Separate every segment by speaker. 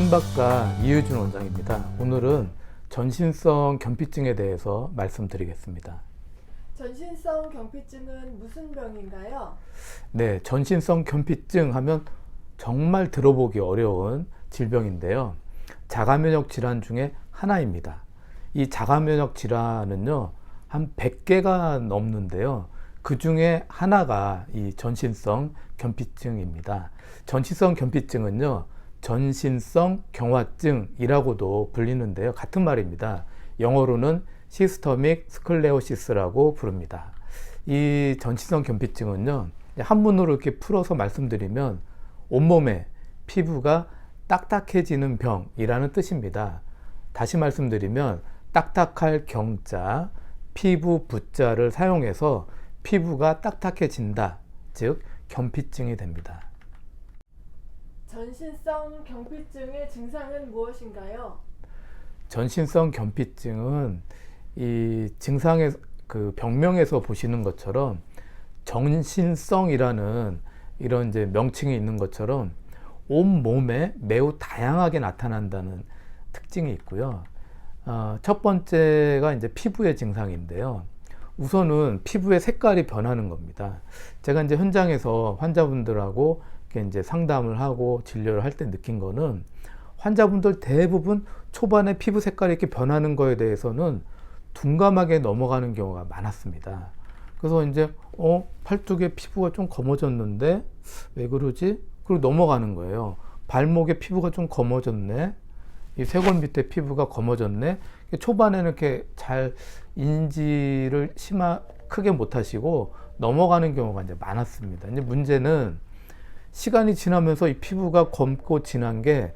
Speaker 1: 신박가 이유준 원장입니다. 오늘은 전신성 경피증에 대해서 말씀드리겠습니다.
Speaker 2: 전신성 경피증은 무슨 병인가요?
Speaker 1: 네, 전신성 경피증 하면 정말 들어보기 어려운 질병인데요. 자가면역 질환 중에 하나입니다. 이 자가면역 질환은요, 한 100개가 넘는데요. 그 중에 하나가 이 전신성 경피증입니다. 전신성 경피증은요, 전신성 경화증이라고도 불리는데요. 같은 말입니다. 영어로는 시스터믹 스클레오시스라고 부릅니다. 이 전신성 경피증은요, 한문으로 이렇게 풀어서 말씀드리면 온몸에 피부가 딱딱해지는 병이라는 뜻입니다. 다시 말씀드리면 딱딱할 경자, 피부 부자를 사용해서 피부가 딱딱해진다, 즉 경피증이 됩니다.
Speaker 2: 전신성 경피증의 증상은 무엇인가요?
Speaker 1: 전신성 경피증은 이 증상의 그 병명에서 보시는 것처럼 전신성이라는 이런 이제 명칭이 있는 것처럼 온 몸에 매우 다양하게 나타난다는 특징이 있고요. 첫 번째가 이제 피부의 증상인데요. 우선은 피부의 색깔이 변하는 겁니다. 제가 이제 현장에서 환자분들하고 이렇게 이제 상담을 하고 진료를 할 때 느낀 거는 환자분들 대부분 초반에 피부 색깔이 이렇게 변하는 거에 대해서는 둔감하게 넘어가는 경우가 많았습니다. 그래서 이제 팔뚝에 피부가 좀 검어졌는데 왜 그러지? 그리고 넘어가는 거예요. 발목에 피부가 좀 검어졌네. 이 쇄골 밑에 피부가 검어졌네. 초반에는 이렇게 잘 인지를 크게 못 하시고 넘어가는 경우가 이제 많았습니다. 이제 문제는 시간이 지나면서 이 피부가 검고 진한 게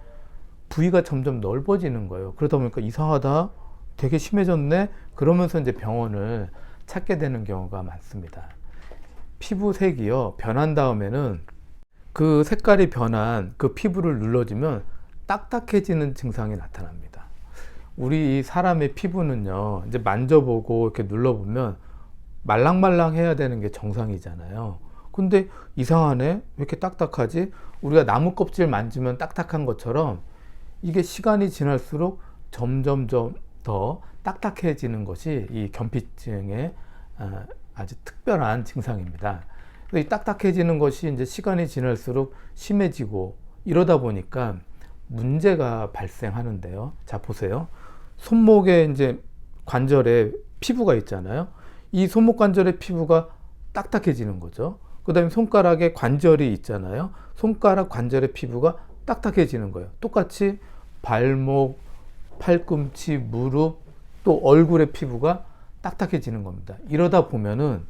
Speaker 1: 부위가 점점 넓어지는 거예요. 그러다 보니까 이상하다, 되게 심해졌네. 그러면서 이제 병원을 찾게 되는 경우가 많습니다. 피부색이요, 변한 다음에는 그 색깔이 변한 그 피부를 눌러주면 딱딱해지는 증상이 나타납니다. 우리 이 사람의 피부는요, 이제 만져보고 이렇게 눌러보면 말랑말랑 해야 되는 게 정상이잖아요. 근데 이상하네? 왜 이렇게 딱딱하지? 우리가 나무 껍질 만지면 딱딱한 것처럼 이게 시간이 지날수록 점점점 더 딱딱해지는 것이 이 경피증의 아주 특별한 증상입니다. 이 딱딱해지는 것이 이제 시간이 지날수록 심해지고 이러다 보니까 문제가 발생하는데요. 자, 보세요. 손목에 이제 관절에 피부가 있잖아요. 이 손목 관절의 피부가 딱딱해지는 거죠. 그 다음에 손가락에 관절이 있잖아요. 손가락 관절의 피부가 딱딱해지는 거예요. 똑같이 발목, 팔꿈치, 무릎, 또 얼굴의 피부가 딱딱해지는 겁니다. 이러다 보면은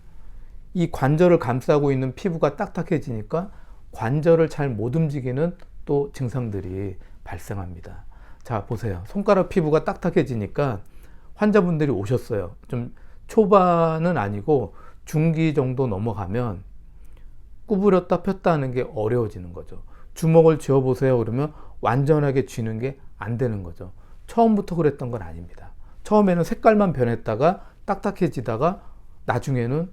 Speaker 1: 이 관절을 감싸고 있는 피부가 딱딱해지니까 관절을 잘 못 움직이는 또 증상들이 발생합니다. 자, 보세요. 손가락 피부가 딱딱해지니까 환자분들이 오셨어요. 좀 초반은 아니고 중기 정도 넘어가면 구부렸다 폈다 하는 게 어려워지는 거죠. 주먹을 쥐어보세요. 그러면 완전하게 쥐는 게 안 되는 거죠. 처음부터 그랬던 건 아닙니다. 처음에는 색깔만 변했다가 딱딱해지다가 나중에는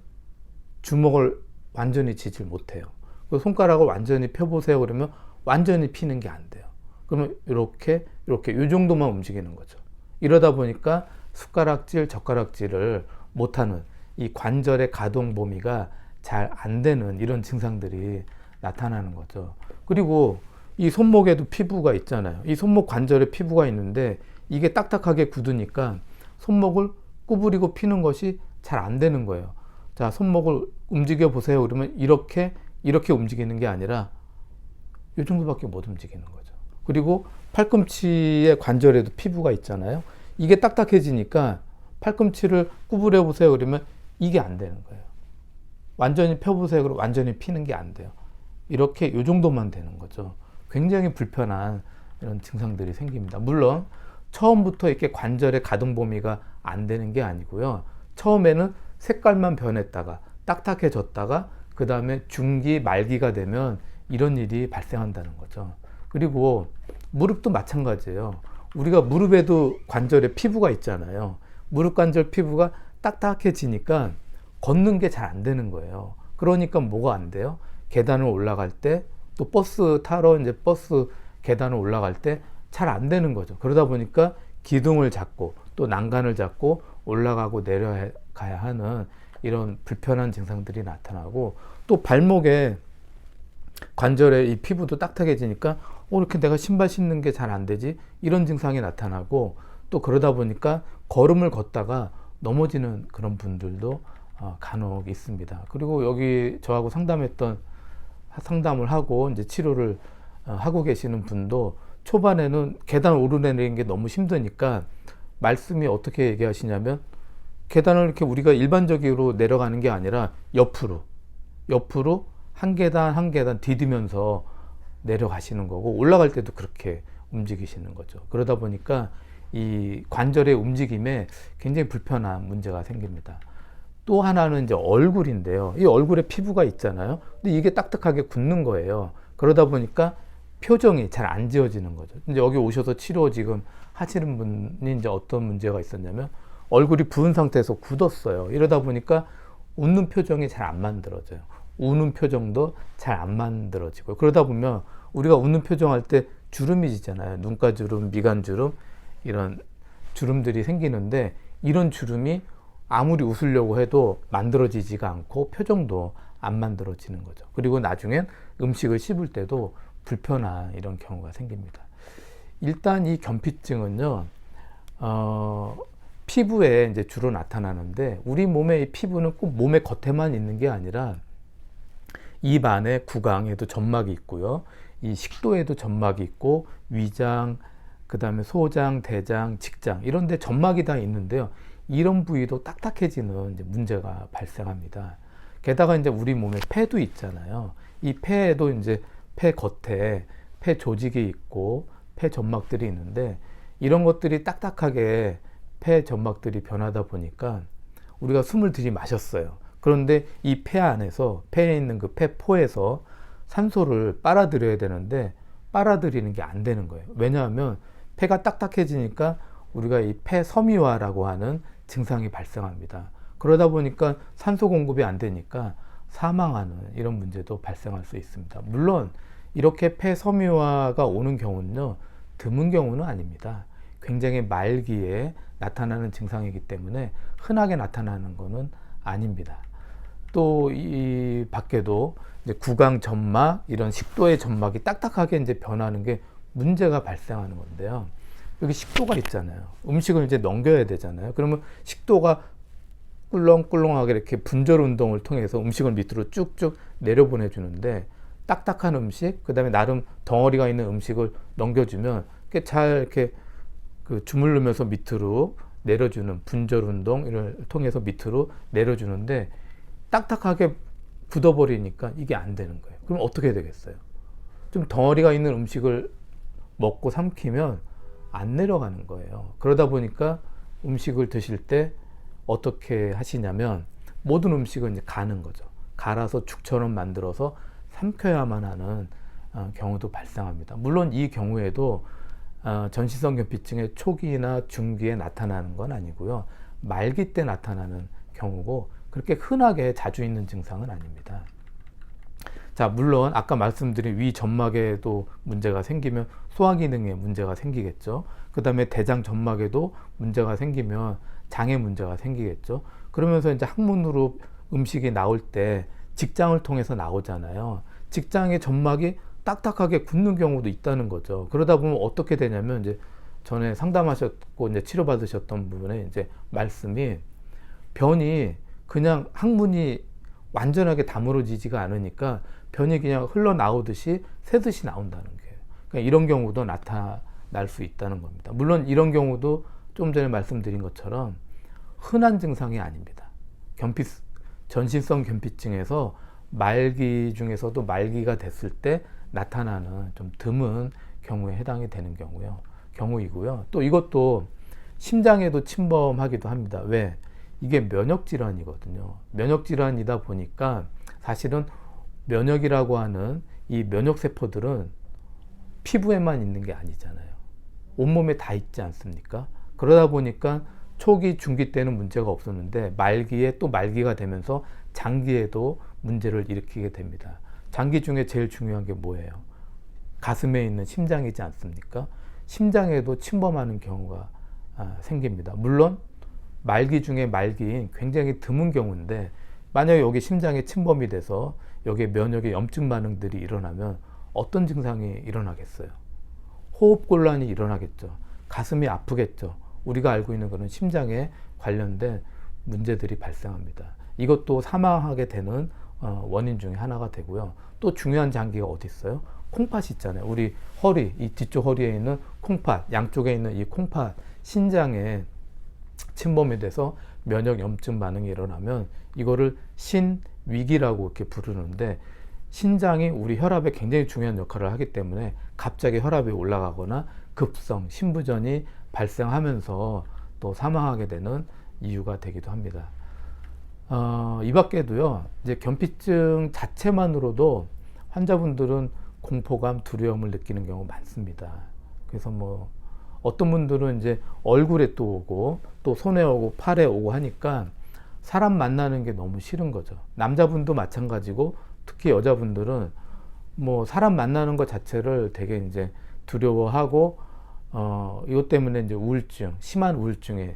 Speaker 1: 주먹을 완전히 쥐질 못해요. 손가락을 완전히 펴보세요. 그러면 완전히 피는 게 안 돼요. 그러면 이렇게 이 정도만 움직이는 거죠. 이러다 보니까 숟가락질, 젓가락질을 못하는 이 관절의 가동 범위가 잘 안 되는 이런 증상들이 나타나는 거죠. 그리고 이 손목에도 피부가 있잖아요. 이 손목 관절에 피부가 있는데 이게 딱딱하게 굳으니까 손목을 구부리고 피는 것이 잘 안 되는 거예요. 자, 손목을 움직여 보세요. 그러면 이렇게 움직이는 게 아니라 이 정도밖에 못 움직이는 거죠. 그리고 팔꿈치의 관절에도 피부가 있잖아요. 이게 딱딱해지니까 팔꿈치를 구부려 보세요. 그러면 이게 안 되는 거예요. 완전히 펴보세요. 그러면 완전히 피는 게 안 돼요. 이렇게 이 정도만 되는 거죠. 굉장히 불편한 이런 증상들이 생깁니다. 물론 처음부터 이렇게 관절의 가동 범위가 안 되는 게 아니고요. 처음에는 색깔만 변했다가 딱딱해졌다가 그 다음에 중기 말기가 되면 이런 일이 발생한다는 거죠. 그리고 무릎도 마찬가지예요. 우리가 무릎에도 관절에 피부가 있잖아요. 무릎 관절 피부가 딱딱해지니까 걷는 게 잘 안 되는 거예요. 그러니까 뭐가 안 돼요? 계단을 올라갈 때, 또 버스 타러 이제 버스 계단을 올라갈 때 잘 안 되는 거죠. 그러다 보니까 기둥을 잡고 또 난간을 잡고 올라가고 내려가야 하는 이런 불편한 증상들이 나타나고, 또 발목에 관절에 이 피부도 딱딱해지니까 이렇게 내가 신발 신는 게 잘 안 되지, 이런 증상이 나타나고, 또 그러다 보니까 걸음을 걷다가 넘어지는 그런 분들도 간혹 있습니다. 그리고 여기 저하고 상담을 하고 이제 치료를 하고 계시는 분도 초반에는 계단 오르내리는 게 너무 힘드니까 말씀이 어떻게 얘기하시냐면, 계단을 이렇게 우리가 일반적으로 내려가는 게 아니라 옆으로 한 계단 한 계단 디디면서 내려가시는 거고, 올라갈 때도 그렇게 움직이시는 거죠. 그러다 보니까 이 관절의 움직임에 굉장히 불편한 문제가 생깁니다. 또 하나는 이제 얼굴인데요. 이 얼굴에 피부가 있잖아요. 근데 이게 딱딱하게 굳는 거예요. 그러다 보니까 표정이 잘 안 지어지는 거죠. 이제 여기 오셔서 치료 지금 하시는 분이 이제 어떤 문제가 있었냐면, 얼굴이 부은 상태에서 굳었어요. 이러다 보니까 웃는 표정이 잘 안 만들어져요. 우는 표정도 잘 안 만들어지고, 그러다 보면 우리가 웃는 표정 할 때 주름이 지잖아요. 눈가 주름, 미간 주름, 이런 주름들이 생기는데, 이런 주름이 아무리 웃으려고 해도 만들어지지가 않고 표정도 안 만들어지는 거죠. 그리고 나중엔 음식을 씹을 때도 불편한 이런 경우가 생깁니다. 일단 이 견피증은요, 피부에 이제 주로 나타나는데, 우리 몸의 이 피부는 꼭 몸의 겉에만 있는 게 아니라 입 안에 구강에도 점막이 있고요, 이 식도에도 점막이 있고, 위장, 그 다음에 소장, 대장, 직장, 이런 데 점막이 다 있는데요. 이런 부위도 딱딱해지는 이제 문제가 발생합니다. 게다가 이제 우리 몸에 폐도 있잖아요. 이 폐에도 이제 폐 겉에 폐 조직이 있고 폐 점막들이 있는데, 이런 것들이 딱딱하게 폐 점막들이 변하다 보니까 우리가 숨을 들이마셨어요. 그런데 이 폐 안에서, 폐에 있는 그 폐포에서 산소를 빨아들여야 되는데 빨아들이는 게 안 되는 거예요. 왜냐하면 폐가 딱딱해지니까 우리가 이 폐섬유화라고 하는 증상이 발생합니다. 그러다 보니까 산소 공급이 안 되니까 사망하는 이런 문제도 발생할 수 있습니다. 물론 이렇게 폐섬유화가 오는 경우는요, 드문 경우는 아닙니다. 굉장히 말기에 나타나는 증상이기 때문에 흔하게 나타나는 것은 아닙니다. 또 이 밖에도 이제 구강 점막, 이런 식도의 점막이 딱딱하게 이제 변하는 게 문제가 발생하는 건데요. 여기 식도가 있잖아요. 음식을 이제 넘겨야 되잖아요. 그러면 식도가 꿀렁꿀렁하게 이렇게 분절 운동을 통해서 음식을 밑으로 쭉쭉 내려보내 주는데, 딱딱한 음식, 그 다음에 나름 덩어리가 있는 음식을 넘겨주면 잘 이렇게 그 주물르면서 밑으로 내려주는 분절 운동을 통해서 밑으로 내려주는데, 딱딱하게 굳어버리니까 이게 안 되는 거예요. 그럼 어떻게 되겠어요? 좀 덩어리가 있는 음식을 먹고 삼키면 안 내려가는 거예요. 그러다 보니까 음식을 드실 때 어떻게 하시냐면, 모든 음식은 이제 가는 거죠. 갈아서 죽처럼 만들어서 삼켜야만 하는 경우도 발생합니다. 물론 이 경우에도 전신성 견피증의 초기나 중기에 나타나는 건 아니고요, 말기 때 나타나는 경우고, 그렇게 흔하게 자주 있는 증상은 아닙니다. 자, 물론 아까 말씀드린 위 점막에도 문제가 생기면 소화 기능에 문제가 생기겠죠. 그 다음에 대장 점막에도 문제가 생기면 장에 문제가 생기겠죠. 그러면서 이제 항문으로 음식이 나올 때 직장을 통해서 나오잖아요. 직장의 점막이 딱딱하게 굳는 경우도 있다는 거죠. 그러다 보면 어떻게 되냐면, 이제 전에 상담하셨고 이제 치료받으셨던 분의 이제 말씀이, 변이 그냥 항문이 완전하게 다물어지지가 않으니까 변이 그냥 흘러나오듯이 새듯이 나온다는 거예요. 그러니까 이런 경우도 나타날 수 있다는 겁니다. 물론 이런 경우도 좀 전에 말씀드린 것처럼 흔한 증상이 아닙니다. 전신성 견피증에서 말기 중에서도 말기가 됐을 때 나타나는 좀 드문 경우에 해당이 되는 경우이고요. 또 이것도 심장에도 침범하기도 합니다. 왜? 이게 면역질환이거든요. 면역질환이다 보니까 사실은 면역이라고 하는 이 면역세포들은 피부에만 있는 게 아니잖아요. 온몸에 다 있지 않습니까? 그러다 보니까 초기, 중기 때는 문제가 없었는데 말기에 또 말기가 되면서 장기에도 문제를 일으키게 됩니다. 장기 중에 제일 중요한 게 뭐예요? 가슴에 있는 심장이지 않습니까? 심장에도 침범하는 경우가 생깁니다. 물론 말기 중에 말기인 굉장히 드문 경우인데 만약에 여기 심장에 침범이 돼서 여기에 면역의 염증 반응들이 일어나면 어떤 증상이 일어나겠어요? 호흡곤란이 일어나겠죠. 가슴이 아프겠죠. 우리가 알고 있는 것은 심장에 관련된 문제들이 발생합니다. 이것도 사망하게 되는 원인 중에 하나가 되고요. 또 중요한 장기가 어디 있어요? 콩팥이 있잖아요. 우리 허리, 이 뒤쪽 허리에 있는 콩팥, 양쪽에 있는 이 콩팥, 신장에 침범이 돼서 면역 염증 반응이 일어나면 이거를 신위기라고 이렇게 부르는데, 신장이 우리 혈압에 굉장히 중요한 역할을 하기 때문에 갑자기 혈압이 올라가거나 급성 심부전이 발생하면서 또 사망하게 되는 이유가 되기도 합니다. 이 밖에도요, 이제 경피증 자체만으로도 환자분들은 공포감, 두려움을 느끼는 경우가 많습니다. 그래서 뭐 어떤 분들은 이제 얼굴에 또 오고 또 손에 오고 팔에 오고 하니까 사람 만나는 게 너무 싫은 거죠. 남자분도 마찬가지고 특히 여자분들은 뭐 사람 만나는 것 자체를 되게 이제 두려워하고 이것 때문에 이제 우울증, 심한 우울증에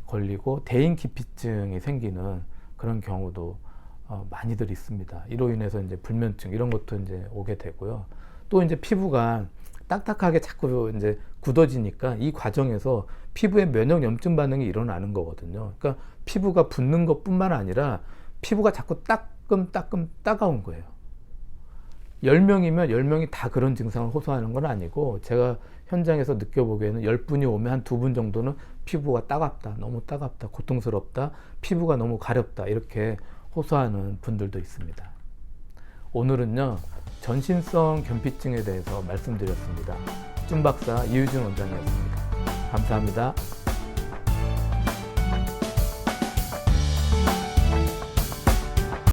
Speaker 1: 걸리고 대인기피증이 생기는 그런 경우도 많이들 있습니다. 이로 인해서 이제 불면증 이런 것도 이제 오게 되고요. 또 이제 피부가 딱딱하게 자꾸 이제 굳어지니까 이 과정에서 피부에 면역 염증 반응이 일어나는 거거든요. 그러니까 피부가 붓는 것뿐만 아니라 피부가 자꾸 따끔따끔 따가운 거예요. 10명이면 10명이 다 그런 증상을 호소하는 건 아니고, 제가 현장에서 느껴보기에는 10분이 오면 한 2분 정도는 피부가 따갑다, 너무 따갑다, 고통스럽다, 피부가 너무 가렵다 이렇게 호소하는 분들도 있습니다. 오늘은요, 전신성 경피증에 대해서 말씀드렸습니다. 쭌박사 이유준 원장이었습니다. 감사합니다.